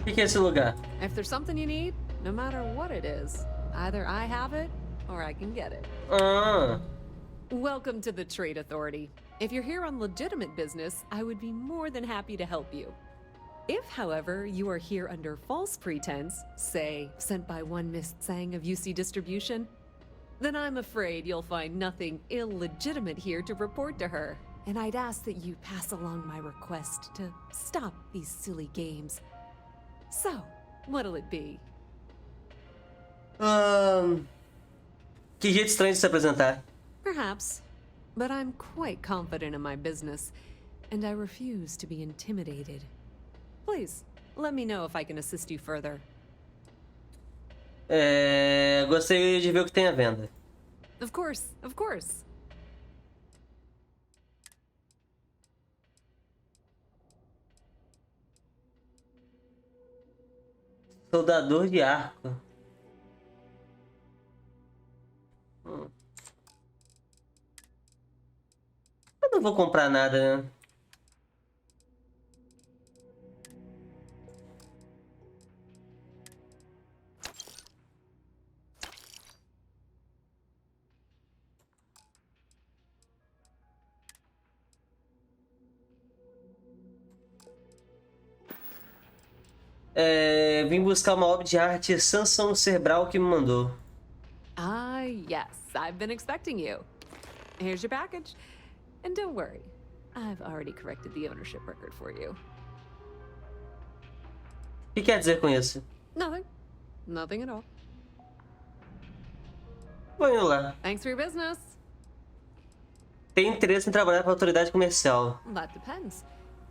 O que é esse lugar? If there's something you need, no matter what it is, either I have it or I can get it. Ah, Welcome to the Trade Authority. If you're here on legitimate business, I would be more than happy to help you. If, however, you are here under false pretense, say, sent by one Miss Tsang of UC Distribution, then I'm afraid you'll find nothing illegitimate here to report to her. And I'd ask that you pass along my request to stop these silly games. So, what'll it be? Que jeito estranho de se apresentar. Perhaps, but I'm quite confident in my business, and I refuse to be intimidated. Please, let me know if I can assist you further. Gostaria de ver o que tem à venda. Of course, of course. Soldador de arco. Eu não vou comprar nada, né? Vim buscar uma obra de arte Sansão Cerebral que me mandou. Ah, yes, I've been expecting you. Here's your package. And don't worry, I've already corrected the ownership record for you. O que quer dizer com isso? Nothing. Nothing at all. Vou indo lá. Thanks for your business. Tem interesse em trabalhar para a autoridade comercial. That depends.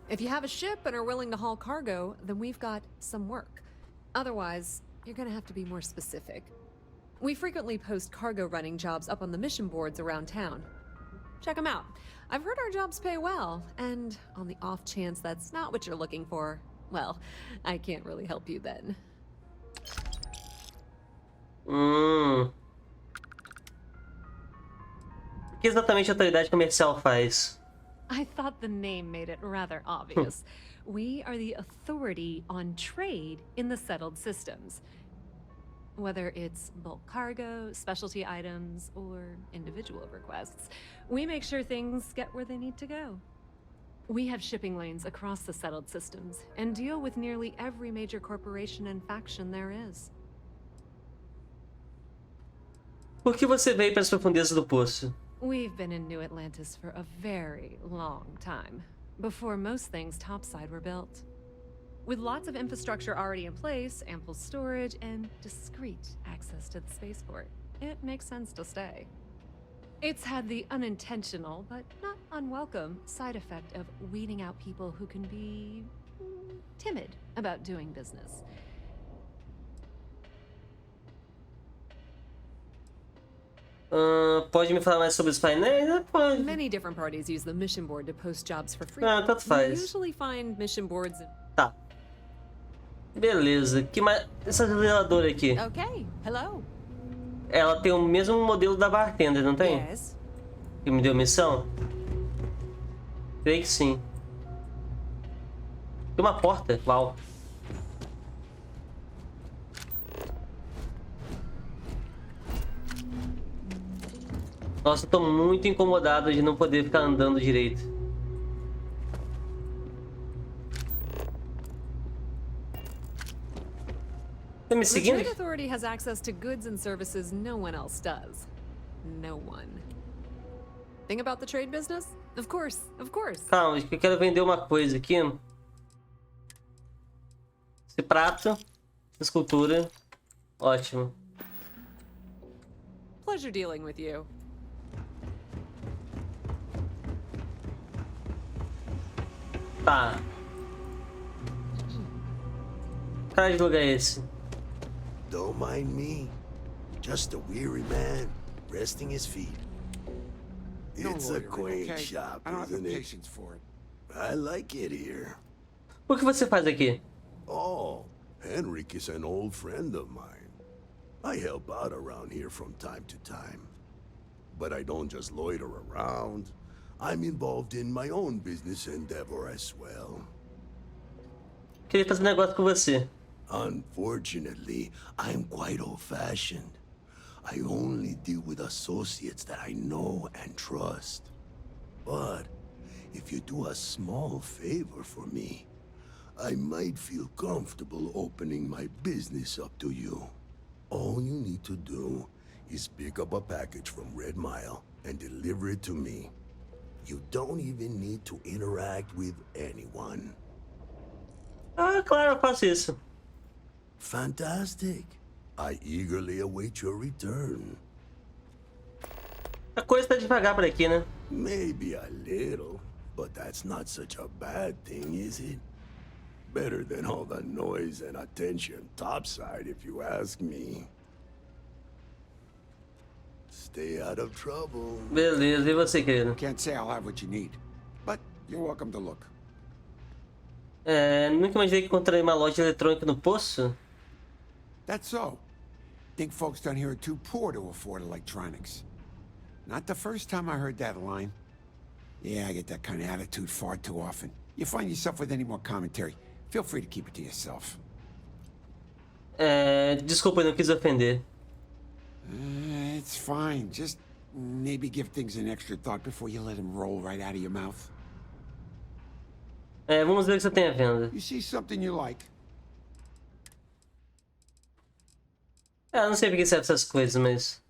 If you have a ship and are willing to haul cargo, then we've got some work. Otherwise, you're gonna have to be more specific. We frequently post cargo running jobs up on the mission boards around town. Check them out. I've heard our jobs pay well, and on the off chance that's not what you're looking for, well, I can't really help you then. O que exatamente a autoridade comercial faz? I thought the name made it rather obvious. We are the authority on trade in the settled systems. Whether it's bulk cargo, specialty items, or individual requests, we make sure things get where they need to go. We have shipping lanes across the settled systems and deal with nearly every major corporation and faction there is. Por que você veio para as profundezas do poço? We've been in New Atlantis for a very long time, before most things topside were built. With lots of infrastructure already in place, ample storage, and discreet access to the spaceport, it makes sense to stay. It's had the unintentional, but not unwelcome, side effect of weeding out people who can be timid about doing business. Pode me falar mais sobre os painéis? Pode. Many different parties use the mission board to post jobs for free. Tanto You faz. usually find mission boards. Tá. Beleza. Que mais? Essa zeladora aqui. Okay, hello. Ela tem o mesmo modelo da bartender, não tem? Yes. Que me deu missão? Creio que sim. Tem uma porta. Uau. Nossa, eu tô muito incomodado de não poder ficar andando direito. Tá me The seguindo? Trade Authority has access to goods and services no one else does. No one. Thing about the trade business? Of course, of course. Calma, acho que eu quero vender uma coisa aqui. Esse prato, essa escultura. Ótimo. Pleasure dealing with you. Tá. Cara de lugar é esse? Don't mind me. Just a weary man resting his feet. It's a quaint shop, I don't have the isn't it? patience for it. I like it here. O que você faz aqui? Oh, Henrik is an old friend of mine. I help out around here from time to time. But I don't just loiter around. I'm involved in my own business endeavor as well. Queria fazer um negócio com você. Unfortunately, I'm quite old-fashioned. I only deal with associates that I know and trust. But if you do a small favor for me, I might feel comfortable opening my business up to you. All you need to do is pick up a package from Red Mile and deliver it to me. You don't even need to interact with anyone. Ah, claro, eu faço isso. Fantastic. I eagerly await your return. A coisa tá devagar por aqui, né? Maybe a little, but that's not such a bad thing, is it? Better than all the noise and attention topside, if you ask me. Stay out of trouble. Beleza, e você, querido? Can't say I'll have what you need, but you're welcome to look. Nunca imaginei que encontrei uma loja eletrônica no poço. That's so. Think folks down here are too poor to afford electronics. Not the first time I heard that line. Yeah, I get that kind of attitude far too often. You find yourself with any more commentary, feel free to keep it to yourself. Desculpa, eu não quis ofender. It's fine. Just maybe give things an extra thought before you let them roll right out of your mouth. Vamos ver o que você tem à venda. You see something you like? Não sei porque serve essas coisas, mas...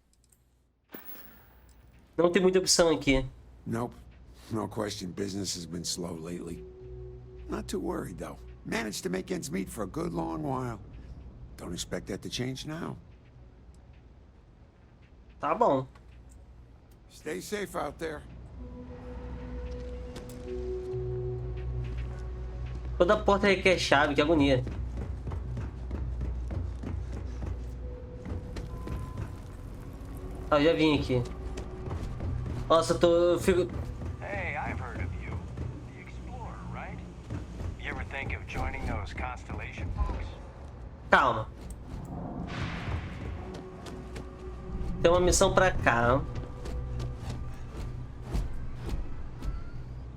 Não tem muita opção aqui. Nope. No question, business has been slow lately. Not too worried, though. Managed to make ends meet for a good long while. Don't expect that to change now. Tá bom. Stay safe out there. Toda porta requer chave, que agonia. Eu já vim aqui. Nossa, eu fico... Hey, I've heard of you. The Explorer, right? You ever think of joining those Constellation folks? Calma. Tem uma missão pra cá.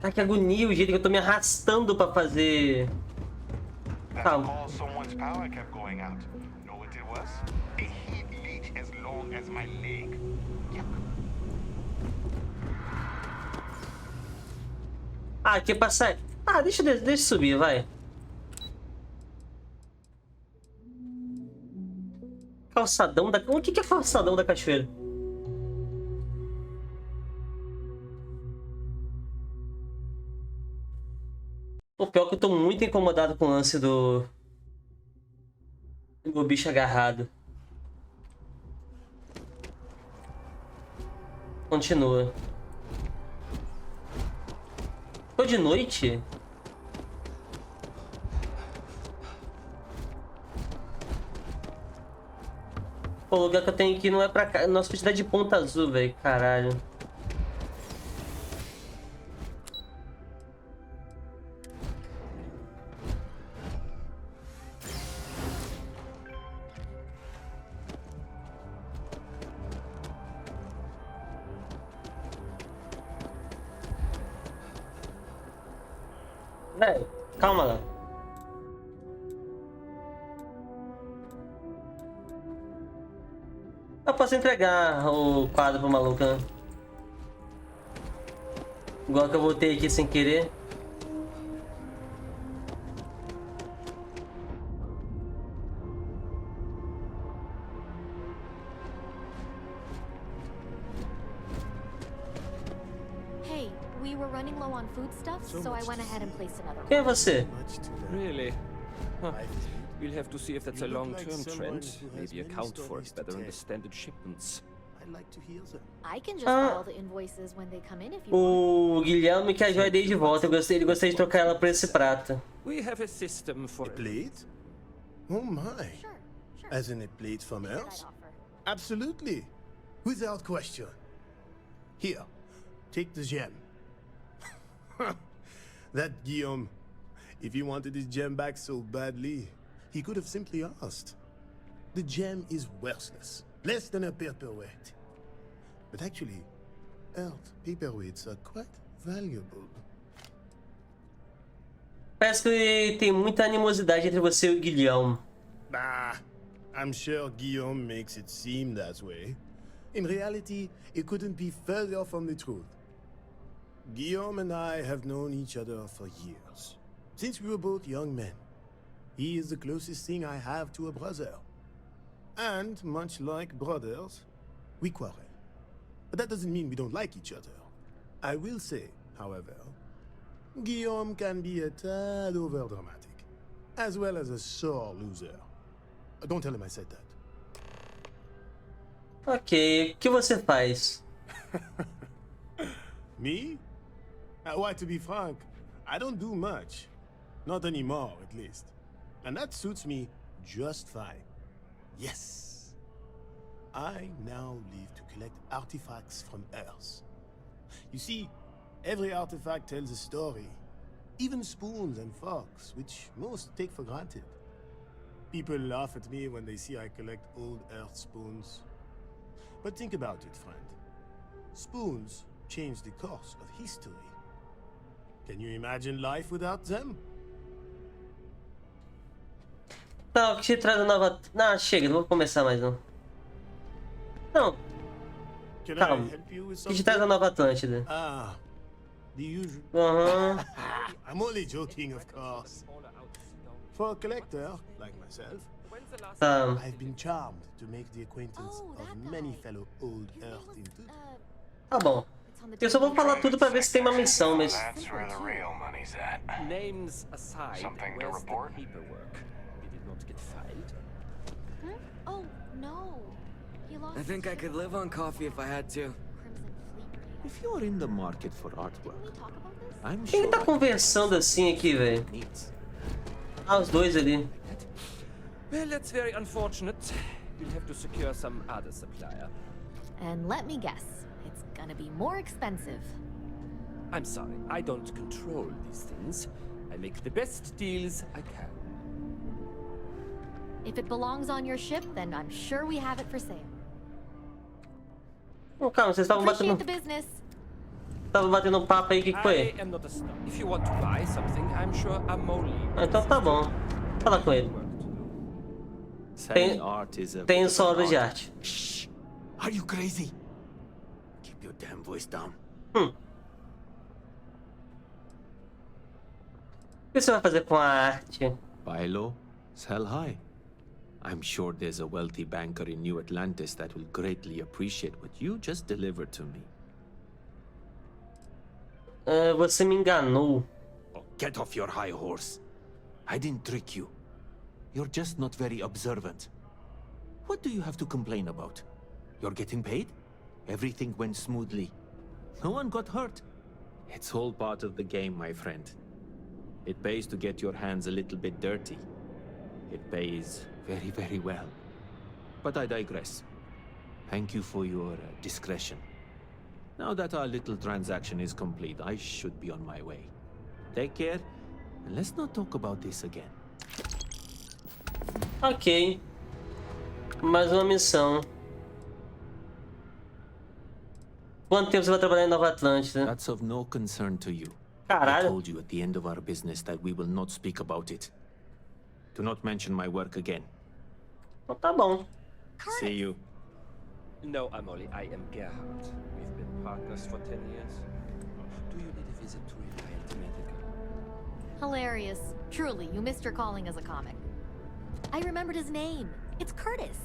Cara, que agonia o jeito que eu tô me arrastando pra fazer... That's Calma. all someone's power kept going out. Know what it was? A heat leech as long as my leg. Yep. Aqui é pra sair. Deixa subir, vai. Calçadão da... O que é calçadão da cachoeira? O pior é que eu tô muito incomodado com o lance do bicho agarrado. Continua. Tô de noite? O lugar que eu tenho aqui não é pra cá. Nossa, quantidade de ponta azul, velho. Caralho. Velho, calma lá. Eu posso entregar o quadro pro maluco, né? Igual que eu voltei aqui sem querer. Hey, we were running low on foodstuffs, so I went ahead and placed another Quem é order. você? Really? Huh. We'll have to see if that's a long-term trend. Maybe account for it better in the standard shipments. I can just file the invoices when they come in if you want. O Guilherme que a joia dei de volta. Ele gostaria de trocar ela por esse prata. We have a system for Plate? Oh my. Sure, sure. As in a plate from That's what else? I'd offer. Absolutely. Without question. Here, take the gem. That Guillaume, if he wanted his gem back so badly, he could have simply asked. The gem is worthless, less than a paperweight. But actually, earth paperweights are quite valuable. Parece que tem muita animosidade entre você e o Guilherme. Bah, I'm sure Guillaume makes it seem that way. In reality, it couldn't be further from the truth. Guillaume and I have known each other for years, since we were both young men. He is the closest thing I have to a brother. And, much like brothers, we quarrel. But that doesn't mean we don't like each other. I will say, however, Guillaume can be a tad overdramatic, as well as a sore loser. Don't tell him I said that. Ok, o que você faz? Me? Why, to be frank, I don't do much. Not anymore, at least. And that suits me just fine. Yes. I now live to collect artifacts from Earth. You see, every artifact tells a story. Even spoons and forks, which most take for granted. People laugh at me when they see I collect old Earth spoons. But think about it, friend. Spoons change the course of history. Can you imagine life without them? Tá, o que te traz a nova... Não, chega, não vou começar mais não. Não, Can calma. I help you with O que te traz a something? nova Atlântida? Ah, the usual. Aham. I'm only joking, of course. For a collector like myself, Tá. I've been charmed to make the acquaintance Oh, that of many guy. fellow old His name Earth was, enthusiasts. Tá bom. it's on the Eu só vou tip of my falar tudo pra ver se tem uma missão, mas... That's where the real money's at. Names aside, Something to where's report? the paperwork? Did it not get filed? tongue. Oh, no. He lost I think his I ship could live on coffee if I had to. Crimson Fleet raid. If you're in the market for Can artwork, we talk about this? I'm Quem sure tá conversando assim aqui, velho? needs. Ah, os dois ali. Well, that's very unfortunate. We'll have to secure some other supplier. And let me guess, it's gonna be more expensive. I'm sorry, I don't control these things. I make the best deals I can. If it belongs on your ship, then I'm sure we have it for sale. Oh, calma, vocês estavam Appreciate batendo... the business. Estavam batendo um papo aí, o que foi? I am not a snob. If you want to buy something, I'm sure Amoli. Ah, então tá bom. Fala com ele. Selling art is a Tem bit of só an obras de art. arte. Shh! Are you crazy? Keep your damn voice down. O que você vai fazer com a arte? Buy low, sell high. I'm sure there's a wealthy banker in New Atlantis that will greatly appreciate what you just delivered to me. Você me enganou. Oh, get off your high horse. I didn't trick you. You're just not very observant. What do you have to complain about? You're getting paid? Everything went smoothly. No one got hurt. It's all part of the game, my friend. It pays to get your hands a little bit dirty. It pays very, very well. But I digress. Thank you for your discretion. Now that our little transaction is complete, I should be on my way. Take care, and let's not talk about this again. Ok. Mais uma missão. Quanto tempo você vai trabalhar em Nova Atlântida? That's of no concern to you. I Caralho. told you at the end of our business that we will not speak about it. Do not mention my work again. Então tá bom. See you. No, Amoli, I am Gerhard. We've been partners for 10 years. Do you need a visit to Reliant Medical? Hilarious. Truly, you missed your calling as a comic. I remembered his name. It's Curtis.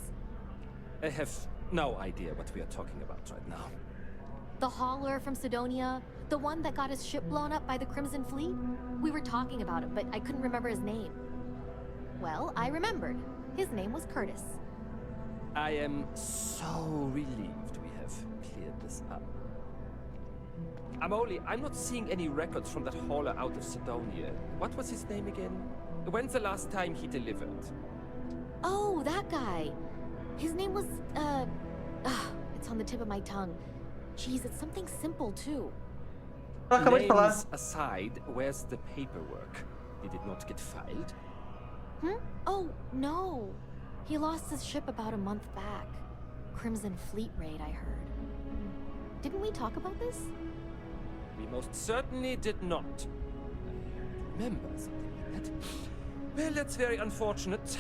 I have no idea what we are talking about right now. The hauler from Sidonia. The one that got his ship blown up by the Crimson Fleet? We were talking about him, but I couldn't remember his name. Well, I remembered. His name was Curtis. I am so relieved we have cleared this up. Amoli, I'm not seeing any records from that hauler out of Sidonia. What was his name again? When's the last time he delivered? Oh, that guy. His name was, it's on the tip of my tongue. Jeez, it's something simple, too. Ela acabou de falar. Names aside, where's the paperwork? Did it not get filed? Oh, no. He lost his ship about a month back. Crimson Fleet raid, I heard. Didn't we talk about this? We most certainly did not. I remember something like that. Well, that's very unfortunate.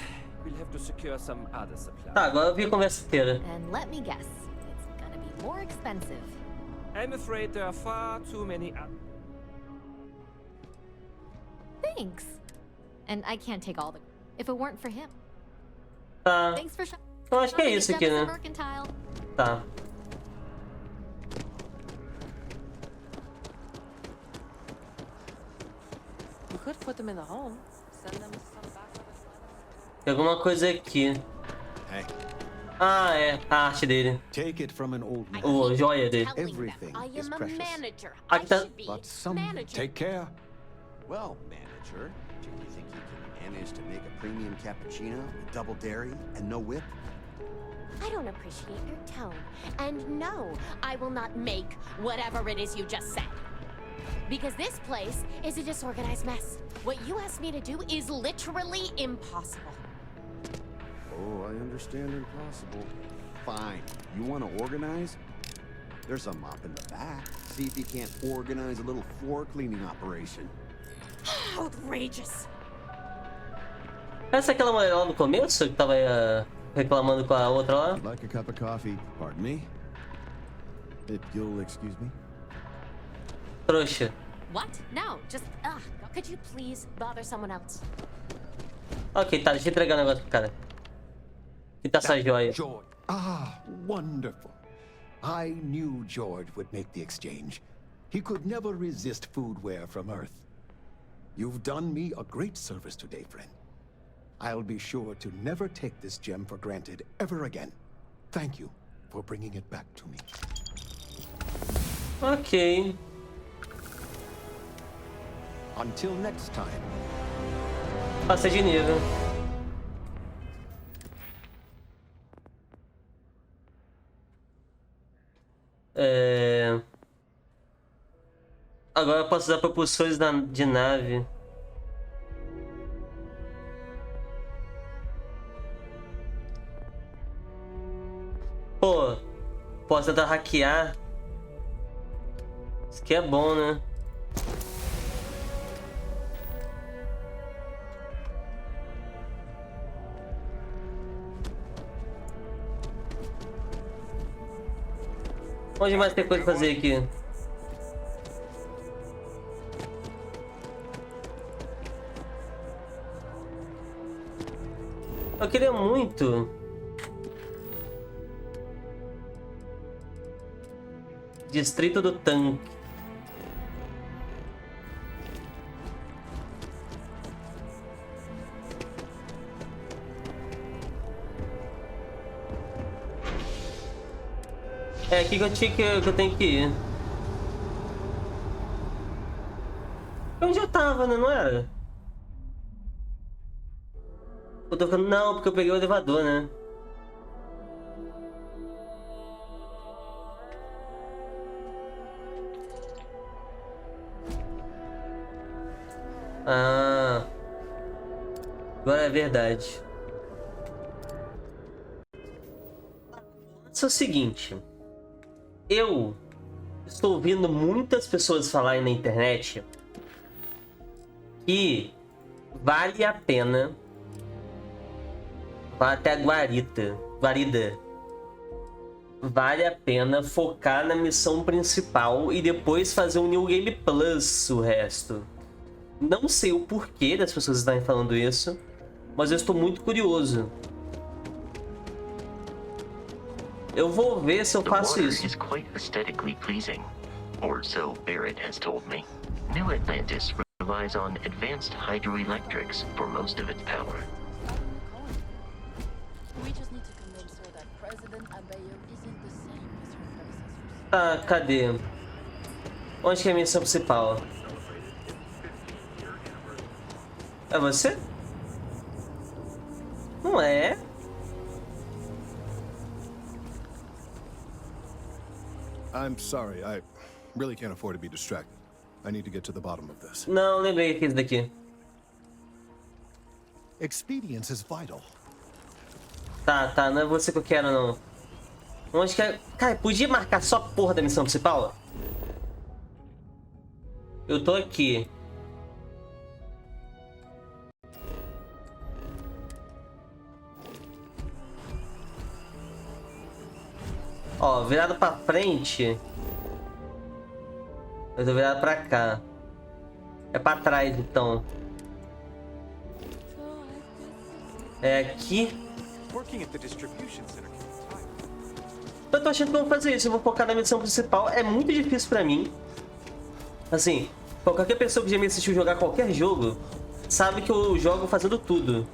will have to secure some other supplies. Tá, agora eu vi a conversa inteira. And let me guess, it's gonna be more expensive. I'm afraid there are far too many Thanks. And I can't take all the if it weren't for him. Tá. Thanks for Eu acho que é isso aqui, né? Mercantile. Tá. You could put them in the home. Send them some back with us. Tem alguma coisa aqui. Hey, Ah, é. A arte dele. take it from an old man. O joia dele. Everything I is am a precious. manager. Aqui I tá. should be But some manager. take care. Well, manager, do you think you can manage to make a premium cappuccino with double dairy and no whip? I don't appreciate your tone. And no, I will not make whatever it is you just said. Because this place is a disorganized mess. What you asked me to do is literally impossible. Oh, I understand impossible. Fine. You want to organize? There's a mop in the back. See if you can't organize a little floor cleaning operation. Outrageous. Essa é aquela mulher lá no começo que tava reclamando com a outra lá? Like a cup of coffee. Pardon me? If you'll excuse me. Trouxa. What? No, just, could you please bother someone else? Ok, tá, deixa eu entregar o negócio pro cara. Que tá essa joia? George. Ah, wonderful. I knew George would make the exchange. He could never resist foodware from Earth. You've done me a great service today, friend. I'll be sure to never take this gem for granted ever again. Thank you for bringing it back to me. Ok. Until next time. Passei de nível. Agora eu posso usar propulsores de nave. Pô, posso tentar hackear. Isso aqui é bom, né? Onde mais tem coisa pra fazer aqui? Eu queria muito Distrito do Tanque. É aqui que eu tenho que ir. Onde eu tava, né? Não era? Eu tô ficando... Não, porque eu peguei o elevador, né? Ah, agora é verdade. Isso é o seguinte. Eu estou ouvindo muitas pessoas falarem na internet que vale a pena vá até a guarida. Vale a pena focar na missão principal e depois fazer um New Game Plus o resto. Não sei o porquê das pessoas estarem falando isso, mas eu estou muito curioso. Eu vou ver se eu faço isso. Is quite aesthetically pleasing, or so Barrett has told me. New Atlantis relies on advanced hydroelectrics for most of its power. We just need to convince her that President Abayo isn't the same as her predecessors. Tá, cadê? Onde que é a missão principal? É você? Não é? I'm sorry, I really can't afford to be distracted. I need to get to the bottom of this. Não, lembrei aqui daqui. Expedience is vital. Tá, não é você que eu quero, não. Onde que é? Cara, podia marcar só a porra da missão principal? Eu tô aqui. Ó, virado pra frente. Eu tô virado pra cá. É pra trás, então. É aqui. Eu tô achando que eu vou fazer isso. Eu vou focar na missão principal. É muito difícil pra mim. Assim, qualquer pessoa que já me assistiu jogar qualquer jogo sabe que eu jogo fazendo tudo.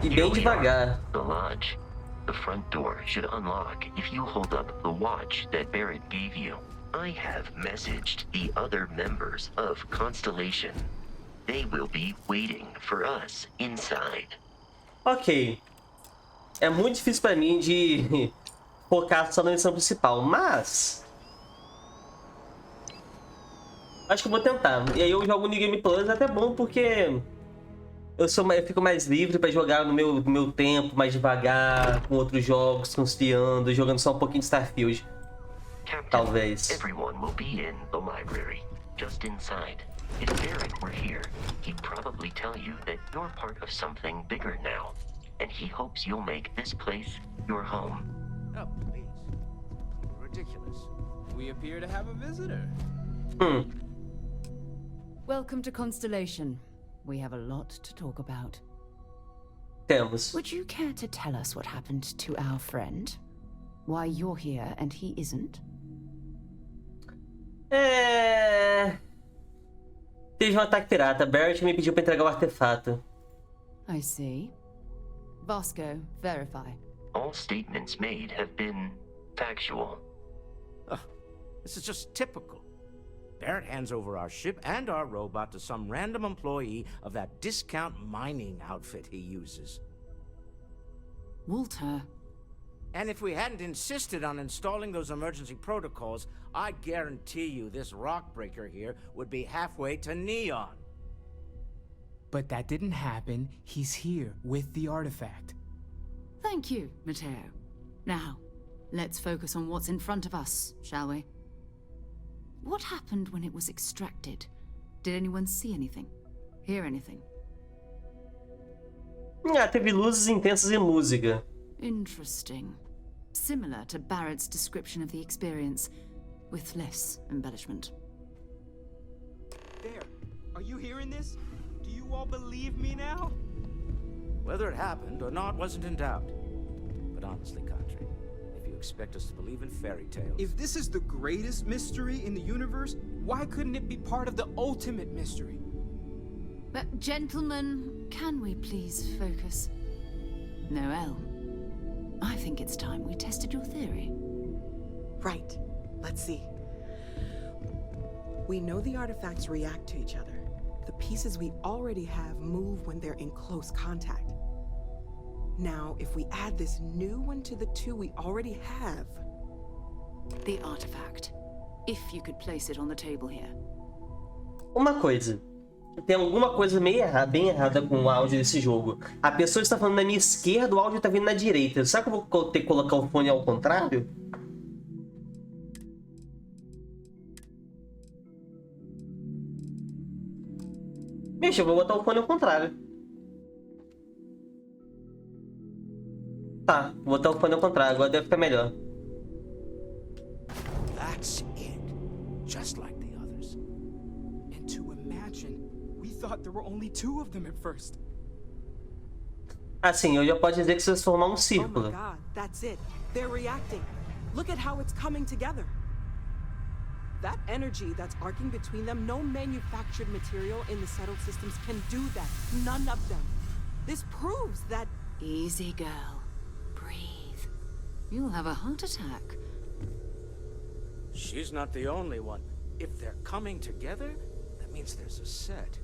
E bem devagar. The lodge. The front door should unlock if you hold up the watch that Barrett gave you. I have messaged the other members of Constellation. They will be waiting for us inside. Ok. É muito difícil pra mim de focar só na missão principal, mas... acho que eu vou tentar. E aí eu jogo no Game Plus, é até bom porque... eu fico mais livre pra jogar no meu tempo, mais devagar, com outros jogos, conciliando, jogando só um pouquinho de Starfield. Captain, Talvez. Everyone will be in the library, just inside. If Barrett were here, he'd probably tell you that you're part of something bigger now, and he hopes you'll make this place your home. Oh, please. Ridiculous. We appear to have a visitor. Welcome to Constellation. We have a lot to talk about. Temos. Would you care to tell us what happened to our friend? Why you're here and he isn't? Teve um ataque pirata. Barrett me pediu pra entregar o artefato. I see. Vasco, verify. All statements made have been factual. This is just typical. Barrett hands over our ship and our robot to some random employee of that discount mining outfit he uses. Walter. And if we hadn't insisted on installing those emergency protocols, I guarantee you this rock breaker here would be halfway to Neon. But that didn't happen. He's here with the artifact. Thank you, Matteo. Now, let's focus on what's in front of us, shall we? What happened when it was extracted? Did anyone see anything? Hear anything? Teve luzes intensas e música. Interesting. Similar to Barrett's description of the experience, with less embellishment. There. Are you hearing this? Do you all believe me now? Whether it happened or not wasn't in doubt. But honestly, Country, if you expect us to believe in fairy tales... If this is the greatest mystery in the universe, why couldn't it be part of the ultimate mystery? But gentlemen, can we please focus? Noel, I think it's time we tested your theory. Right. Let's see. We know the artifacts react to each other. The pieces we already have move when they're in close contact. Now, if we add this new one to the two we already have... The artifact. If you could place it on the table here. Uma coisa. Tem alguma coisa meio bem errada com o áudio desse jogo. A pessoa está falando na minha esquerda, o áudio está vindo na direita. Será que eu vou ter que colocar o fone ao contrário? Bicho, eu vou botar o fone ao contrário. Tá, vou botar o fone ao contrário, agora deve ficar melhor. That's it. Just like the others. And to imagine, we thought there were only two of them at first. Assim, eu já posso dizer que isso vai se formar um círculo. Oh my God, that's it. They're reacting. Look at how it's coming together. That energy that's arcing between them, no manufactured material in the settled systems can do that. None of them. This proves that... Easy, girl. Breathe. You'll have a heart attack. She's not the only one. If they're coming together, that means there's a set.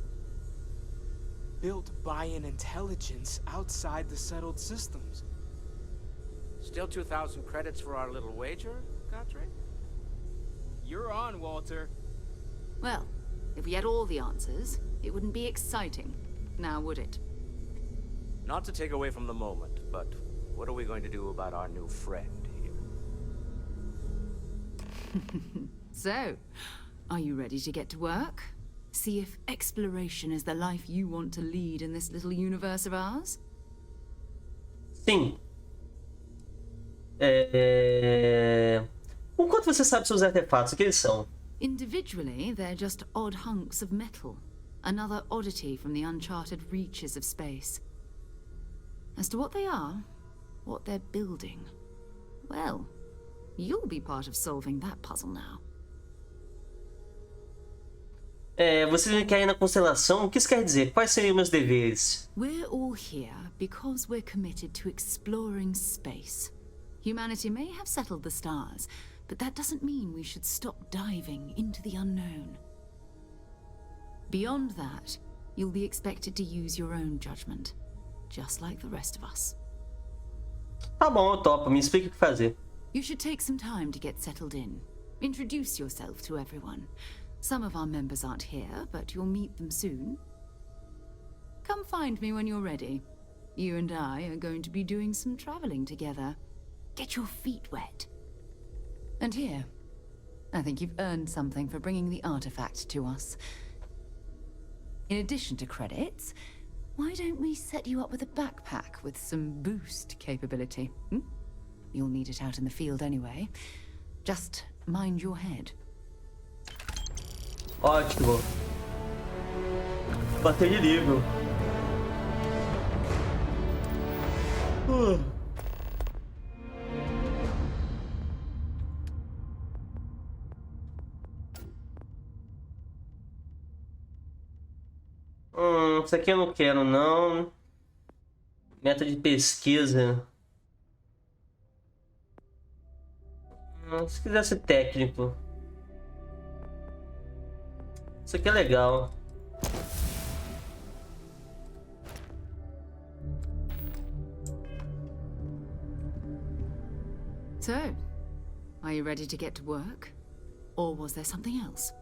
Built by an intelligence outside the settled systems. Still 2,000 credits for our little wager, Godfrey? You're on, Walter. Well, if we had all the answers, it wouldn't be exciting, now would it? Not to take away from the moment, but what are we going to do about our new friend here? So, are you ready to get to work? See if exploration is the life you want to lead in this little universe of ours? Sim. O quanto você sabe sobre os artefatos? O que eles são? Individually, they're just odd hunks of metal. Another oddity from the uncharted reaches of space. As to what they are, what they're building, well, you'll be part of solving that puzzle now. Vocês querem ir na Constelação? O que isso quer dizer? Quais seriam meus deveres? We're all here because we're committed to exploring space. Humanity may have settled the stars, but that doesn't mean we should stop diving into the unknown. Beyond that, you'll be expected to use your own judgment, just like the rest of us. Tá bom, eu topo. Me explica o que fazer. You should take some time to get settled in. Introduce yourself to everyone. Some of our members aren't here, but you'll meet them soon. Come find me when you're ready. You and I are going to be doing some traveling together. Get your feet wet. And here, I think you've earned something for bringing the artifact to us. In addition to credits, why don't we set you up with a backpack with some boost capability? You'll need it out in the field anyway. Just mind your head. Ótimo. Bater de nível. Isso aqui eu não quero, não. Meta de pesquisa. Se quiser ser técnico. Isso aqui é legal. So, are you ready to get to work? Or was there something else?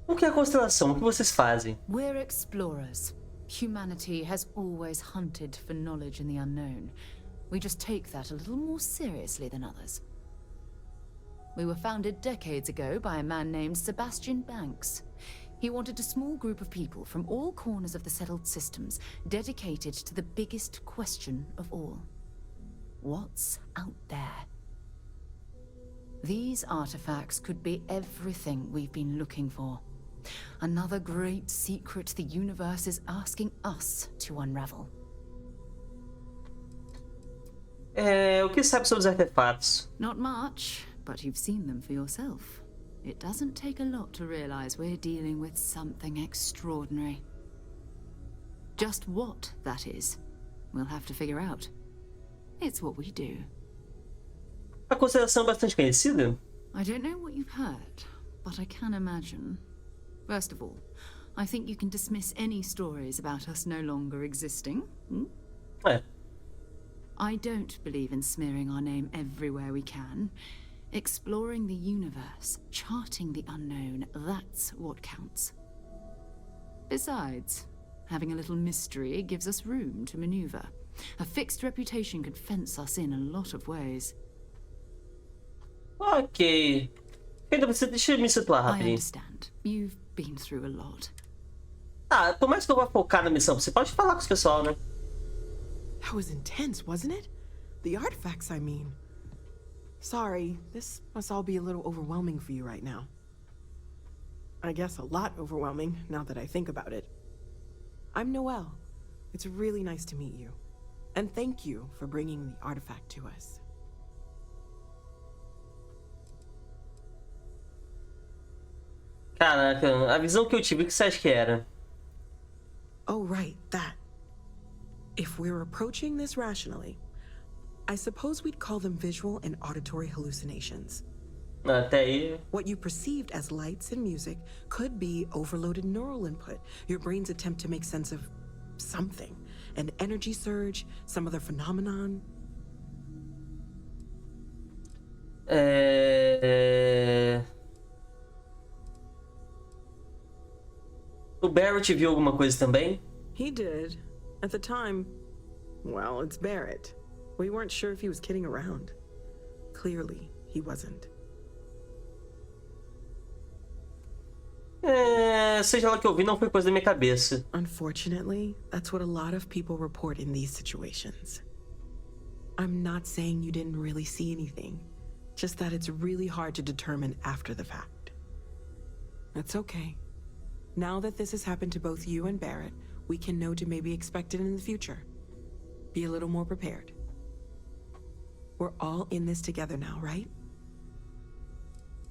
O que é a Constelação? O que vocês fazem? We're explorers. Humanity has always hunted for knowledge in the unknown. We just take that a little more seriously than others. We were founded decades ago by a man named Sebastian Banks. He wanted a small group of people from all corners of the settled systems dedicated to the biggest question of all. What's out there? These artifacts could be everything we've been looking for. Another great secret the universe is asking us to unravel. O que sabe sobre os artefatos? Not much, but you've seen them for yourself. It doesn't take a lot to realize we're dealing with something extraordinary. Just what that is, we'll have to figure out. It's what we do. A Constelação é bastante conhecida? I don't know what you've heard, but I can imagine. First of all, I think you can dismiss any stories about us no longer existing. I don't believe in smearing our name everywhere we can. Exploring the universe, charting the unknown, that's what counts. Besides, having a little mystery gives us room to maneuver. A fixed reputation could fence us in a lot of ways. Ok. Deixa eu me situar I rapidinho. understand. You've been through a lot. Por mais que eu vá focar na missão, você pode falar com os pessoal, né? That was intense, wasn't it? The artifacts, I mean. Sorry, this must all be a little overwhelming for you right now. I guess a lot overwhelming, now that I think about it. I'm Noelle. It's really nice to meet you. And thank you for bringing the artifact to us. Caraca, a visão que eu tive, o que você acha que era? Oh, right, that. If we're approaching this rationally, I suppose we'd call them visual and auditory hallucinations. Até aí. What you perceived as lights and music could be overloaded neural input, your brain's attempt to make sense of something. An energy surge, some other phenomenon. O Barrett viu alguma coisa também? He did. At the time, well, it's Barrett. We weren't sure if he was kidding around. Clearly, he wasn't. Seja lá o que eu vi, não foi coisa da minha cabeça. Unfortunately, that's what a lot of people report in these situations. I'm not saying you didn't really see anything, just that it's really hard to determine after the fact. That's okay. Now that this has happened to both you and Barrett, we can know to maybe expect it in the future. Be a little more prepared. We're all in this together now, right?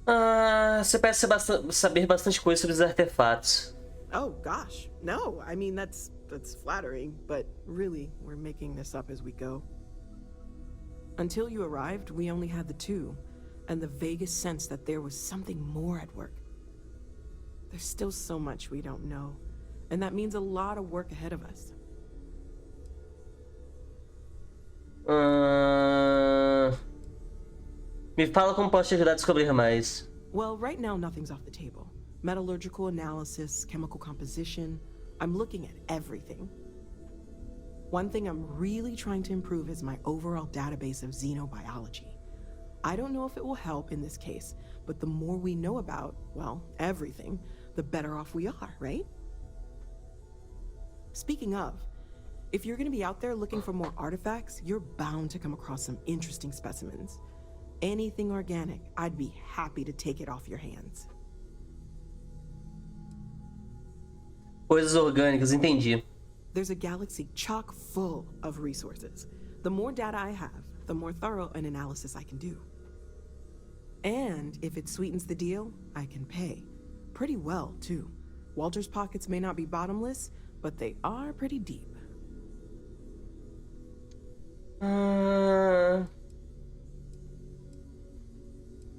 Você parece saber bastante coisa sobre os artefatos. Oh gosh, no. I mean, that's flattering, but really, we're making this up as we go. Until you arrived, we only had the two, and the vaguest sense that there was something more at work. There's still so much we don't know, and that means a lot of work ahead of us. Me fala como posso te ajudar a descobrir mais. Well, right now nothing's off the table. Metallurgical analysis, chemical composition. I'm looking at everything. One thing I'm really trying to improve is my overall database of xenobiology. I don't know if it will help in this case, but the more we know about, well, everything, the better off we are, right? Speaking of, if you're gonna be out there looking for more artifacts, you're bound to come across some interesting specimens. Anything organic, I'd be happy to take it off your hands. Coisas orgânicas, entendi. There's a galaxy chock full of resources. The more data I have, the more thorough an analysis I can do. And if it sweetens the deal, I can pay. Pretty well, too. Walter's pockets may not be bottomless, but they are pretty deep.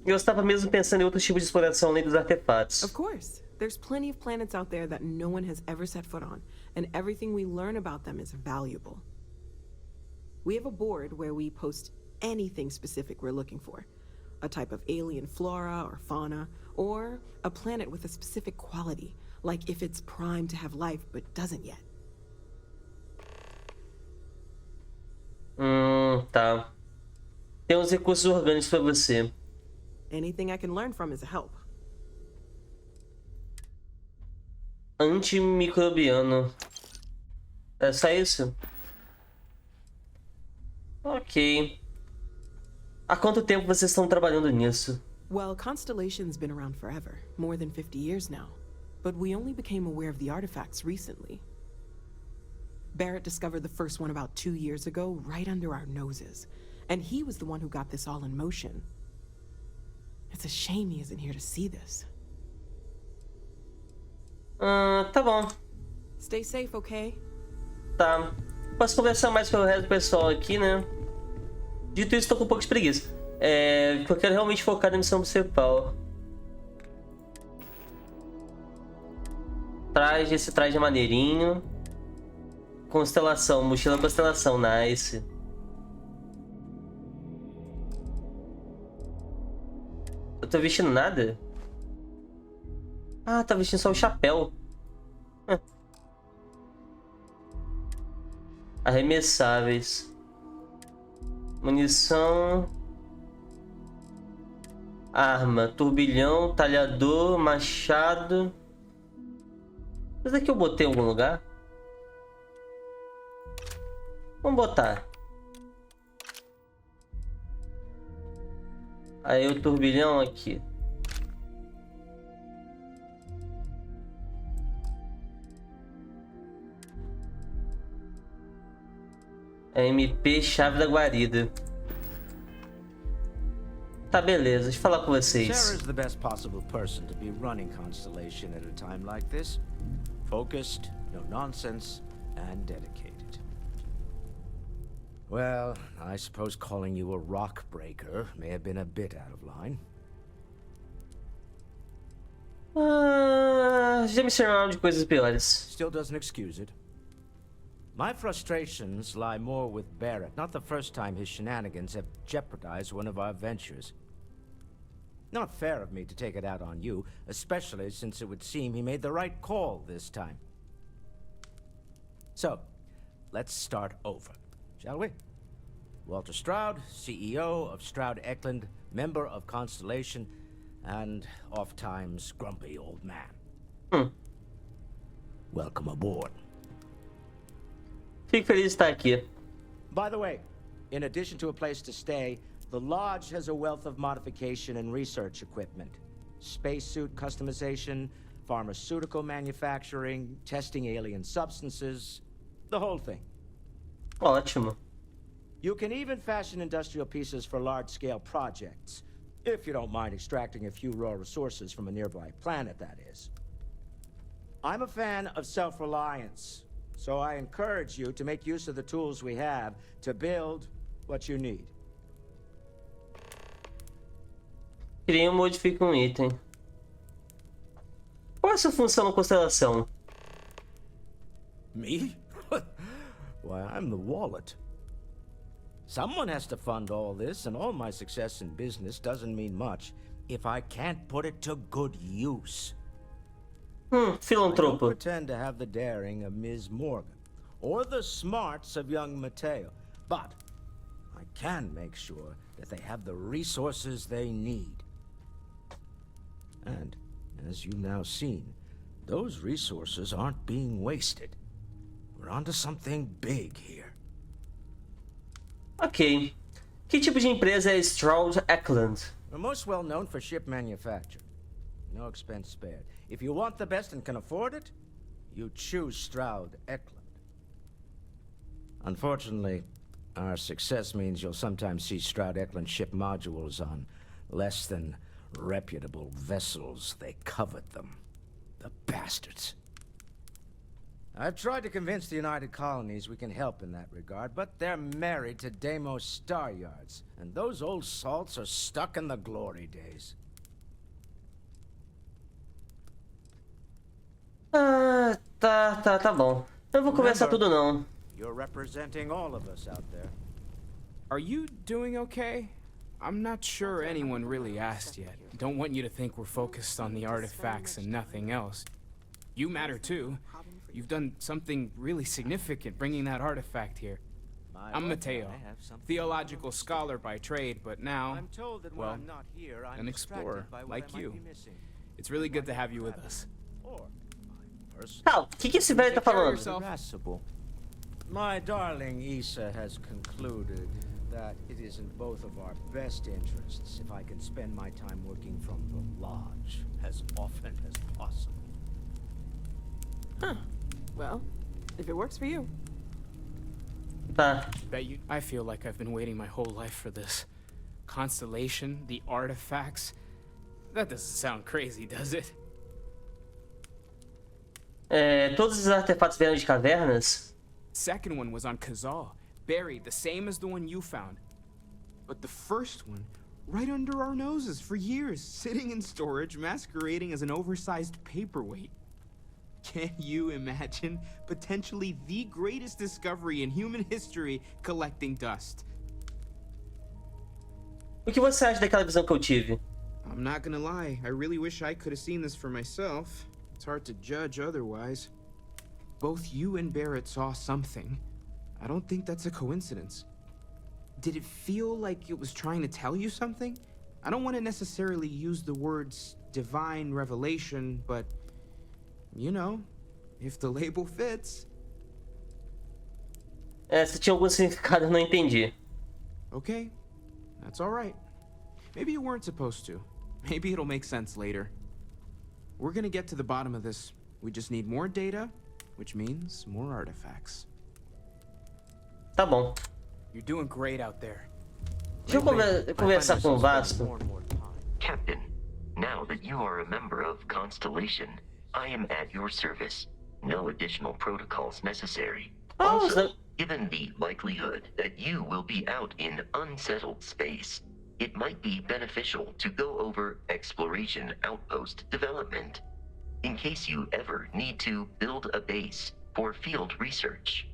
Eu estava mesmo pensando em outros tipos de exploração além dos artefatos. Of course. There's plenty of planets out there that no one has ever set foot on, and everything we learn about them is valuable. We have a board where we post anything specific we're looking for. A type of alien flora or fauna, or a planet with a specific quality, like if it's primed to have life but doesn't yet. Tá. Tem uns recursos orgânicos para você. Anything I can learn from is a help. Antimicrobiano. É só isso? Ok. Há quanto tempo vocês estão trabalhando nisso? Well, Constellation's been around forever, more than 50 years now. But we only became aware of the artifacts recently. Barrett discovered the first one about 2 years ago, right under our noses. And he was the one who got this all in motion. It's a shame he isn't here to see this. Tá bom. Stay safe, okay? Tá. Posso conversar mais com o resto do pessoal aqui, né? Dito isso, tô com um pouco de preguiça. Porque eu quero realmente focar na missão principal. Esse traje é maneirinho. Constelação, mochila constelação, nice. Eu tô vestindo nada? Ah, tá vestindo só o chapéu. Arremessáveis. Munição. Arma. Turbilhão, talhador, machado. Isso daqui eu botei em algum lugar? Vamos botar. Aí o turbilhão aqui. MP, chave da guarida. Tá, beleza. Deixa eu falar com vocês. Sarah's the best possible person to be running Constellation at a time like this. Focused, no nonsense, and dedicated. Well, I suppose calling you a rock breaker may have been a bit out of line. Já me chamaram de coisas piores. Still doesn't excuse it. My frustrations lie more with Barrett. Not the first time his shenanigans have jeopardized one of our ventures. Not fair of me to take it out on you, especially since it would seem he made the right call this time. So, let's start over, shall we? Walter Stroud, CEO of Stroud Eklund, member of Constellation, and oft-times grumpy old man. Welcome aboard. Fico feliz de estar aqui. By the way, in addition to a place to stay, the lodge has a wealth of modification and research equipment. Spacesuit customization, pharmaceutical manufacturing, testing alien substances, the whole thing. Ótimo. You can even fashion industrial pieces for large-scale projects, if you don't mind extracting a few raw resources from a nearby planet, that is. I'm a fan of self-reliance, so I encourage you to make use of the tools we have to build what you need. Cria e modifique um item. Qual é a sua função na Constelação? Me? Why, I'm the wallet. Someone has to fund all this, and all my success in business doesn't mean much if I can't put it to good use. Filantropo. I don't pretend to have the daring of Ms. Morgan, or the smarts of young Mateo, but I can make sure that they have the resources they need. And, as you've now seen, those resources aren't being wasted. We're onto something big here. Ok. Que tipo de empresa é Stroud Eklund? We're most well known for ship manufacture. No expense spared. If you want the best and can afford it, you choose Stroud Eklund. Unfortunately, our success means you'll sometimes see Stroud Eklund ship modules on less than reputable vessels. They covet them. The bastards. I've tried to convince the United Colonies we can help in that regard, but they're married to Deimos Star Yards, and those old salts are stuck in the glory days. Tá bom. Eu não vou conversar tudo não. You're representing all of us out there. Are you doing okay? I'm not sure anyone really asked yet. Don't want you to think we're focused on the artifacts and nothing else. You matter too. You've done something really significant bringing that artifact here. I'm Mateo, theological scholar by trade, but now, well, an explorer like you. It's really good to have you with us. O que esse velho tá falando? My darling Issa has concluded that it is in both of our best interests if I can spend my time working from the lodge as often as possible. Huh. Well, if it works for you. Tá. I feel like I've been waiting my whole life for this. Constellation, the artifacts. That doesn't sound crazy, does it? Todos os artefatos vieram de cavernas? Second one was on Kazal, buried the same as the one you found. But the first one, right under our noses for years, sitting in storage, masquerading as an oversized paperweight. Can you imagine potentially the greatest discovery in human history collecting dust? O que você acha daquela visão que eu tive? I'm not gonna lie, I really wish I could have seen this for myself. It's hard to judge otherwise. Both you and Barrett saw something. I don't think that's a coincidence. Did it feel like it was trying to tell you something? I don't want to necessarily use the words divine revelation, but you know, if the label fits. Se tinha algum significado, eu não entendi. Okay, that's all right. Maybe you weren't supposed to. Maybe it'll make sense later. We're gonna get to the bottom of this. We just need more data, which means more artifacts. Tá bom. You're doing great out there. Deixa eu conversar com o Vasco. Captain, now that you are a member of Constellation, I am at your service. No additional protocols necessary. Also, given the likelihood that you will be out in unsettled space, it might be beneficial to go over exploration outpost development, in case you ever need to build a base for field research.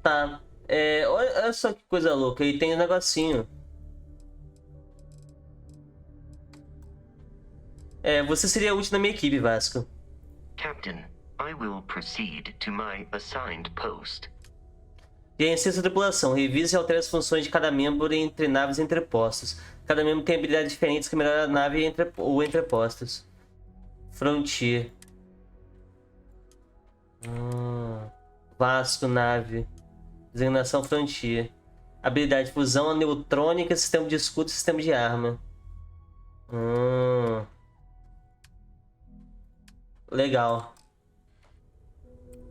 Tá. Olha só que coisa louca. Aí tem um negocinho. Você seria útil na minha equipe, Vasco. Captain, I will proceed to my assigned post. Gerencie sua tripulação. Revise e altere as funções de cada membro entre naves e entrepostos. Cada membro tem habilidades diferentes que melhoram a nave ou entrepostos. Frontier. Vasco, nave. Designação Frontier. Habilidade fusão neutrônica, sistema de escudo e sistema de arma. Legal.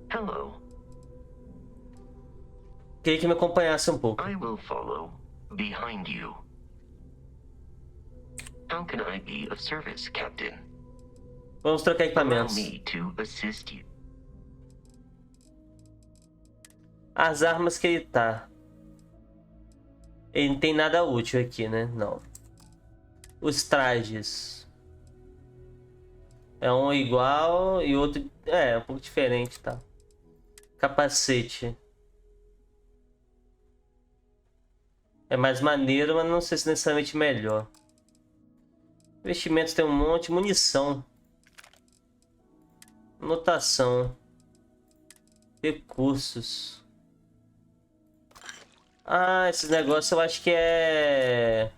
Hello. Queria que me acompanhasse um pouco. I will follow behind you. How can I be of service, Captain? Vamos trocar Allow equipamentos. me to assist you. As armas que ele tá. Ele não tem nada útil aqui, né? Não. Os trajes. É um igual e outro... É, um pouco diferente, tá? Capacete. É mais maneiro, mas não sei se necessariamente melhor. Investimentos tem um monte. Munição. Notação. Recursos. Ah, esses negócios eu acho que é...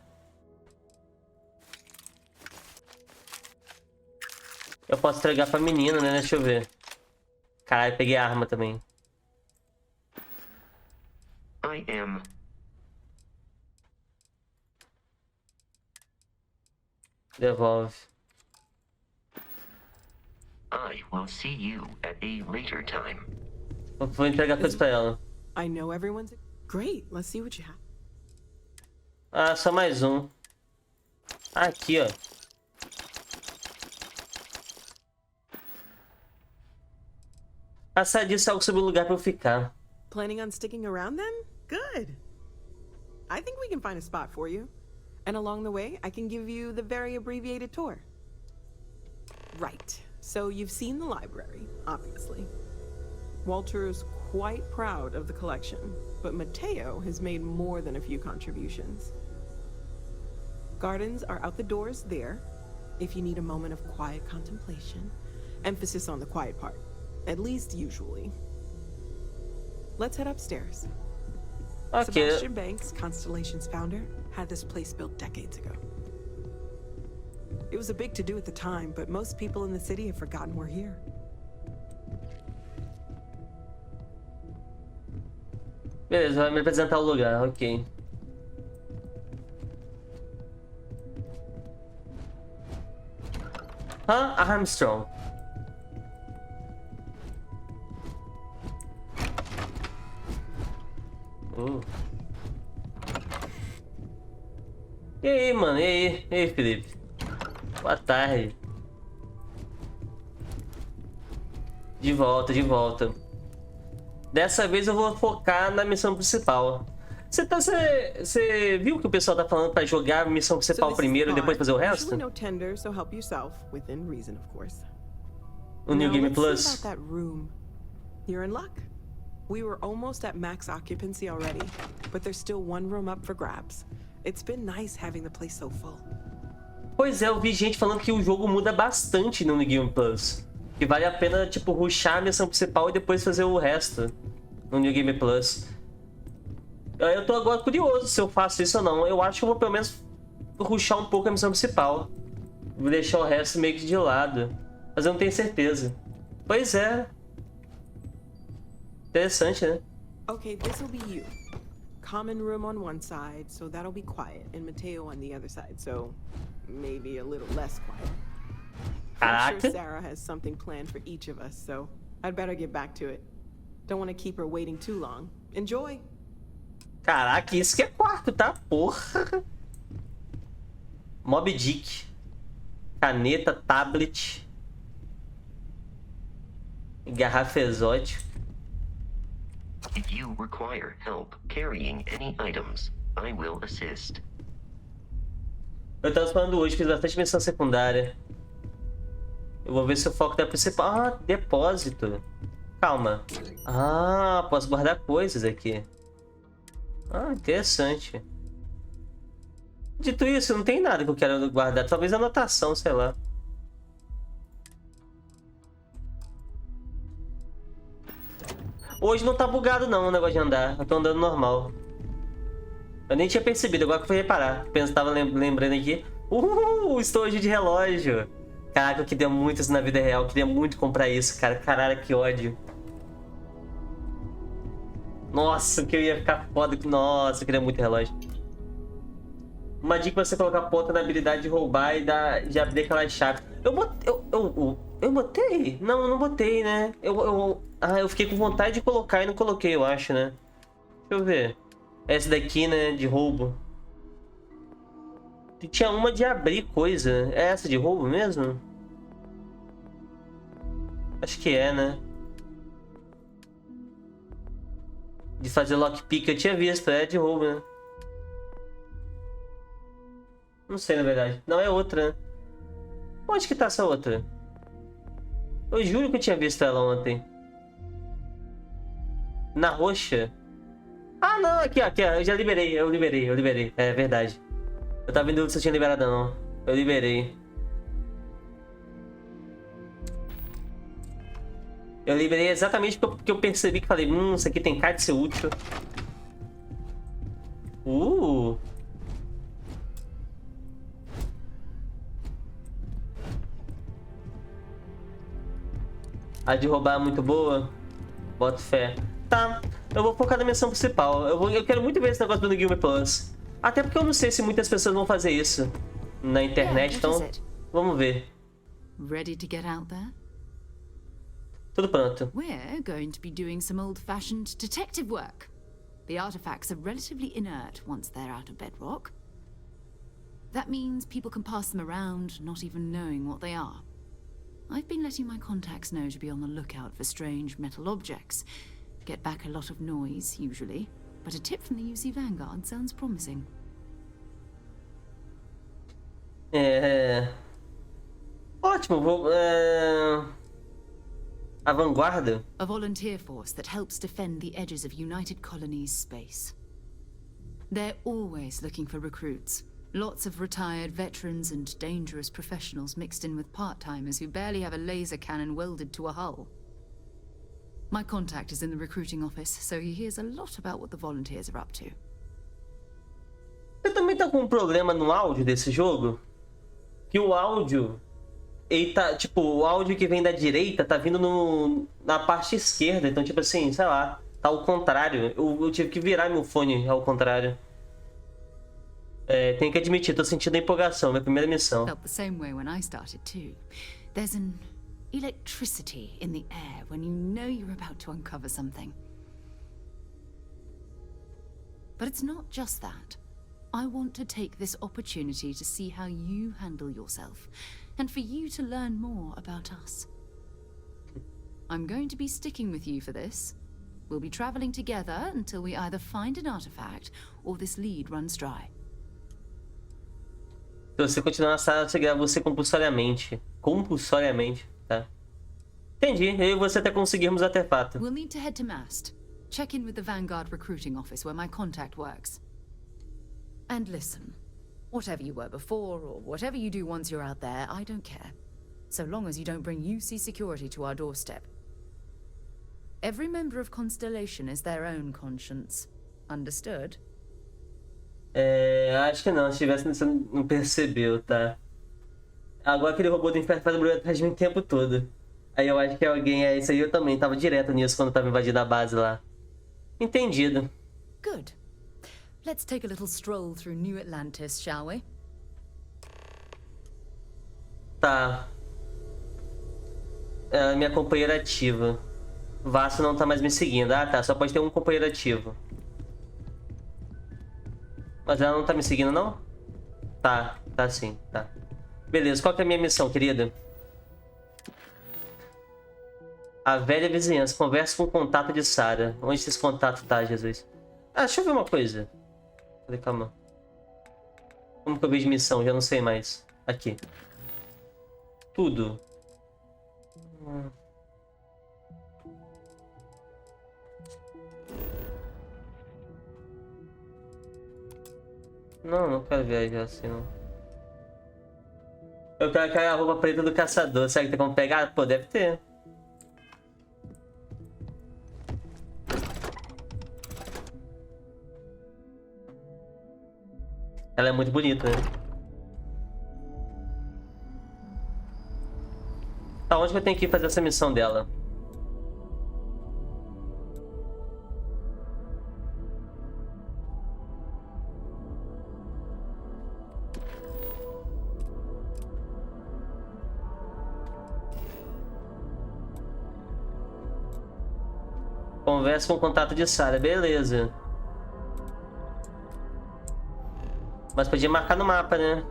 Eu posso entregar pra menina, né? Deixa eu ver. Caralho, peguei a arma também. I am. Devolve. I will see you at a later time. Vou entregar coisa pra ela. I know everyone's... Great, let's see what you have. Ah, só mais um. Aqui, ó. A Sadia disse algo sobre o lugar pra eu ficar. Planning on sticking around then? Good. I think we can find a spot for you. And along the way, I can give you the very abbreviated tour. Right. So you've seen the library, obviously. Walter is quite proud of the collection, but Mateo has made more than a few contributions. Gardens are out the doors there, if you need a moment of quiet contemplation. Emphasis on the quiet part, at least usually. Let's head upstairs. Okay. Sebastian Banks, Constellation's founder, had this place built decades ago. It was a big to-do at the time, but most people in the city have forgotten we're here. Beleza, vai me apresentar o lugar, ok. Armstrong. E aí, mano? E aí? E aí, Felipe? Boa tarde. De volta, de volta. Dessa vez eu vou focar na missão principal. Você viu que o pessoal tá falando pra jogar a missão principal primeiro e depois fazer o resto? O New Game Plus. You're in luck. We were almost at max occupancy already, but there's still one room up for grabs. It's been nice having the place so full. Pois é, eu vi gente falando que o jogo muda bastante no New Game Plus. Que vale a pena, tipo, rushar a missão principal e depois fazer o resto no New Game Plus. Eu tô agora curioso se eu faço isso ou não. Eu acho que eu vou pelo menos rushar um pouco a missão principal. Vou deixar o resto meio que de lado. Mas eu não tenho certeza. Pois é. Interessante, né? Okay, this will be you. Common room on one side, so that'll be quiet, and Mateo on the other side, so maybe a little less quiet. I'm sure Sarah has something planned for each of us, so I'd better get back to it. Don't want to keep her waiting too long. Enjoy! Caraca, isso que é quarto, tá? Porra! Mob Dick. Caneta, tablet. Garrafa exótica. If you require help carrying any items, I will assist. Eu tava falando hoje, fiz bastante missão secundária. Eu vou ver se o foco da principal... Ah, depósito. Calma. Ah, posso guardar coisas aqui. Ah, interessante. Dito isso, não tem nada que eu quero guardar. Talvez anotação, sei lá. Hoje não tá bugado não o negócio de andar. Eu tô andando normal. Eu nem tinha percebido, agora que eu fui reparar. Tava lembrando aqui. Estojo de relógio. Caraca, eu queria muito isso na vida real. Eu queria muito comprar isso, cara. Caralho, que ódio. Nossa, que eu ia ficar foda. Nossa, eu queria muito relógio. Uma dica é você colocar ponta na habilidade de roubar e de abrir aquela chave. Eu botei? Não, eu não botei, né? Eu fiquei com vontade de colocar e não coloquei, eu acho, né? Deixa eu ver. Essa daqui, né? De roubo. Tinha uma de abrir coisa. É essa de roubo mesmo? Acho que é, né? De fazer lockpick, eu tinha visto. É de roubo, né? Não sei, na verdade. Não, é outra, né? Onde que tá essa outra? Eu juro que eu tinha visto ela ontem. Na roxa? Ah, não. Aqui, ó. Aqui, ó. Eu já liberei. Eu liberei. É verdade. Eu tava em dúvida se eu tinha liberado ou não. Eu liberei. Eu liberei exatamente porque eu percebi que falei, isso aqui tem cara de ser útil. A de roubar é muito boa. Boto fé. Tá, eu vou focar na missão principal. Eu quero muito ver esse negócio do New Game Plus. Até porque eu não sei se muitas pessoas vão fazer isso na internet, então vamos ver. Ready to get out there? Tudo pronto. We're going to be doing some old-fashioned detective work. The artifacts are relatively inert once they're out of bedrock. That means people can pass them around, not even knowing what they are. I've been letting my contacts know to be on the lookout for strange metal objects. Get back a lot of noise, usually, but a tip from the UC Vanguard sounds promising. Ótimo, a vanguarda? A volunteer force that helps defend the edges of United Colonies space. They're always looking for recruits. Lots of retired veterans and dangerous professionals mixed in with part-timers who barely have a laser cannon welded to a hull. My contact is in the recruiting office, so he hears a lot about what the volunteers are up to. Você também tá com um problema no áudio desse jogo? Que o áudio, ele tá, tipo, o áudio que vem da direita tá vindo na parte esquerda, então tipo assim, sei lá, tá ao contrário. Eu tive que virar meu fone ao contrário. Tenho que admitir, tô sentindo a empolgação, minha primeira missão. Felt the same way when I started too. There's an electricity in the air when you know you're about to uncover something. But it's not just that. I want to take this opportunity to see how you handle yourself, and for you to learn more about us. I'm going to be sticking with you for this. We'll be traveling together until we either find an artifact or this lead runs dry. Se você continuar na sala, você grava você compulsoriamente. Compulsoriamente, tá? Entendi. Eu e você até conseguirmos o artefato. We'll need to head to Mast. Check in with the Vanguard recruiting office where my contact works. And listen, whatever you were before or whatever you do once you're out there, I don't care. So long as you don't bring UC security to our doorstep. Every member of Constellation is their own conscience. Understood? Acho que não. Se tivesse, você não percebeu, tá? Agora aquele robô do inferno faz barulho atrás de mim o tempo todo. Aí eu acho que alguém isso aí. Eu também tava direto nisso quando tava invadindo a base lá. Entendido. Good. Let's take a little stroll through New Atlantis, shall we? Tá. Minha companheira ativa. Vasco não tá mais me seguindo. Ah, tá. Só pode ter um companheiro ativo. Mas ela não tá me seguindo, não? Tá sim, tá. Beleza, qual que é a minha missão, querida? A velha vizinhança. Conversa com o contato de Sarah. Onde esse contato tá, Jesus? Deixa eu ver uma coisa. Cadê, calma. Como que eu vejo missão? Já não sei mais. Aqui. Tudo. Não quero viajar assim, não. Eu quero aquela roupa preta do caçador. Será que tem como pegar? Pô, deve ter. Ela é muito bonita, né? Tá, onde que eu tenho que ir fazer essa missão dela? Conversa com o contato de Sarah, beleza. Mas podia marcar no mapa, né?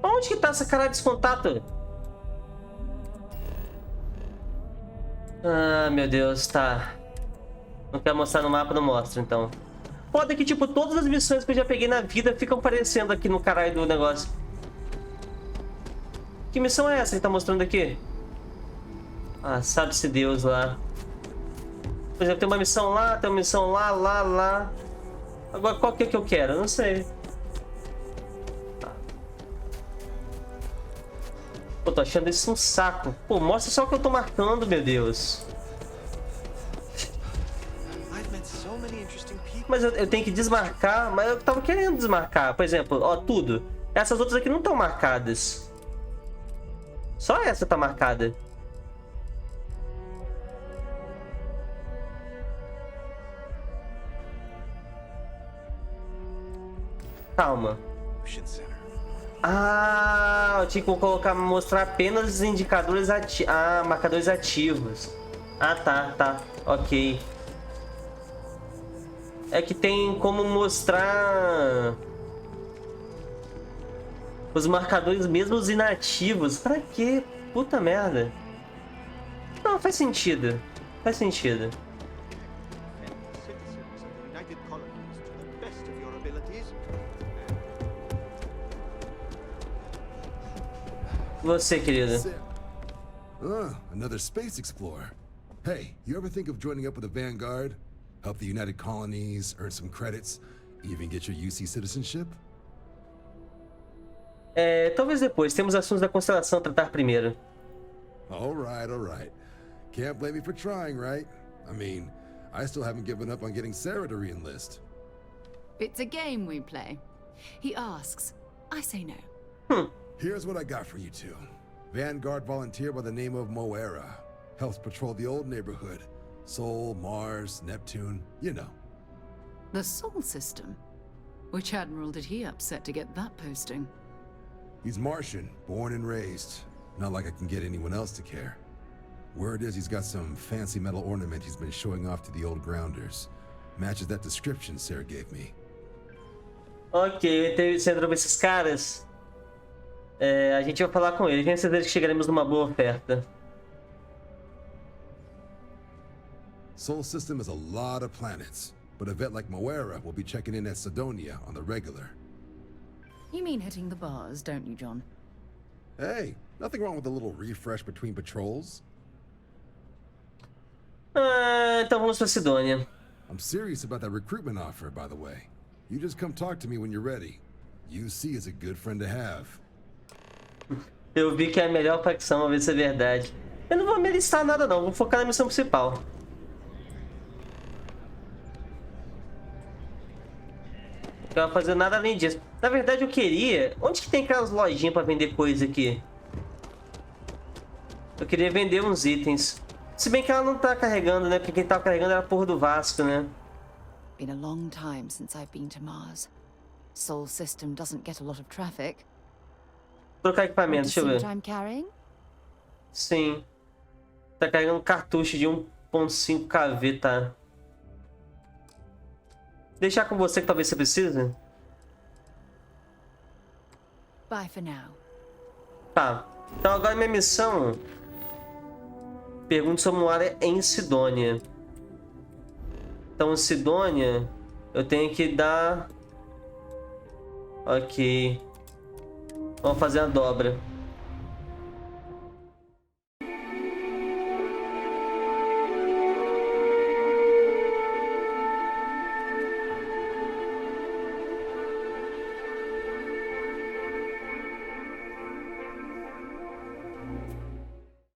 Onde que tá essa cara desse contato? Ah, meu Deus, tá. Não quer mostrar no mapa, não mostra, então. Foda que, tipo, todas as missões que eu já peguei na vida ficam aparecendo aqui no caralho do negócio. Que missão é essa que tá mostrando aqui? Ah, sabe-se Deus lá. Por exemplo, tem uma missão lá, tem uma missão lá, lá. Agora, qual que é que eu quero? Eu não sei. Pô, tô achando isso um saco. Pô, mostra só o que eu tô marcando, meu Deus. Mas eu tenho que desmarcar, mas eu tava querendo desmarcar. Por exemplo, ó, tudo. Essas outras aqui não estão marcadas. Só essa tá marcada. Calma. Ah, eu tinha que colocar, mostrar apenas os indicadores ativos. Ah, marcadores ativos. Ah, tá, ok. É que tem como mostrar os marcadores mesmo os inativos. Pra quê? Puta merda. Não, faz sentido. Faz sentido. Você, querida. Another space explorer. Hey, you ever think of joining up with the Vanguard? Help the United Colonies, earn some credits, even get your UC citizenship? Talvez depois. Temos assuntos da Constelação a tratar primeiro. All right. Can't blame me for trying, right? I mean, I still haven't given up on getting Sarah to re-enlist. It's a game we play. He asks, I say no. Here's what I got for you two. Vanguard volunteer by the name of Moera. Helps patrol the old neighborhood. Sol, Mars, Neptune, you know. The Sol system? Which admiral did he upset to get that posting? He's Martian, born and raised. Not like I can get anyone else to care. Word is he's got some fancy metal ornament he's been showing off to the old grounders. Matches that description Sarah gave me. Ok, você entrou com esses caras. A gente vai falar com ele. Tenho certeza que chegaremos numa boa oferta. Sol system is a lot of planets, but a vet like Moera will be checking in at Sidonia on the regular. You mean hitting the bars, don't you, John? Hey, nothing wrong with a little refresh between patrols. Então vamos pra Sidonia. I'm serious about that recruitment offer, by the way. You just come talk to me when you're ready. UC is a good friend to have. Eu vi que é a melhor facção, vamos ver se é verdade. Eu não vou me alistar nada não, vou focar na missão principal. Não vou fazer nada além disso. Na verdade eu queria... Onde que tem aquelas lojinhas pra vender coisa aqui? Eu queria vender uns itens. Se bem que ela não tá carregando, né? Porque quem tava carregando era a porra do Vasco, né? Been a long time since I've been to Mars. Sol system doesn't get a lot of traffic. Trocar equipamento, deixa eu ver. I'm carrying? Sim. Tá carregando cartucho de 1.5 kV, tá? Deixar com você que talvez você precise? Bye for now. Tá. Então agora minha missão... Pergunta sobre uma área em Sidonia. Então, Sidonia, eu tenho que dar... Ok. Vamos fazer a dobra.